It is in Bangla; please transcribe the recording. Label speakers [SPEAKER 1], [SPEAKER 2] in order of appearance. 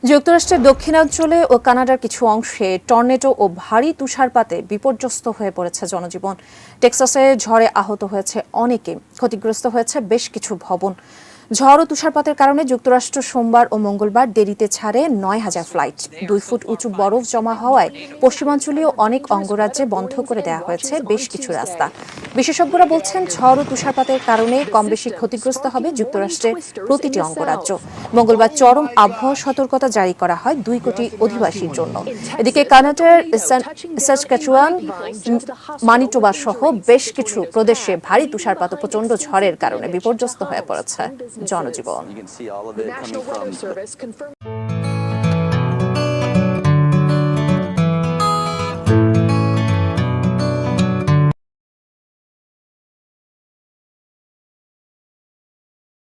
[SPEAKER 1] যুক্তরাষ্ট্রের দক্ষিণাঞ্চলে ও কানাডার কিছু অংশে টর্নেডো ও ভারী তুষারপাতে বিপর্যস্ত হয়ে পড়েছে জনজীবন। টেক্সাসে ঝড়ে আহত হয়েছে অনেকে, ক্ষতিগ্রস্ত হয়েছে বেশ কিছু ভবন। ঝড় ও তুষারপাতের কারণে যুক্তরাষ্ট্র সোমবার ও মঙ্গলবার দেরিতে ছাড়ে ৯,০০০ ফ্লাইট। ২ ফুট উঁচু বরফ জমা হওয়ায় পশ্চিমাঞ্চলীয় অনেক অঙ্গরাজ্যে বন্ধ করে দেওয়া হয়েছে বেশ কিছু রাস্তা। বিশেষজ্ঞরা বলছেন, ঝড় ও তুষারপাতের কারণে কমবেশি ক্ষতিগ্রস্ত হবে যুক্তরাষ্ট্রের প্রতিটি অঙ্গরাজ্য। মঙ্গলবার চরম আবহাওয়া সতর্কতা জারি করা হয় ২ কোটি অধিবাসীর জন্য। এদিকে কানাডার সাসক্যাচুয়ান, মানিটোবা সহ বেশ কিছু প্রদেশে ভারী তুষারপাত ও প্রচণ্ড ঝড়ের কারণে বিপর্যস্ত হয়ে পড়েছে জনজীবন।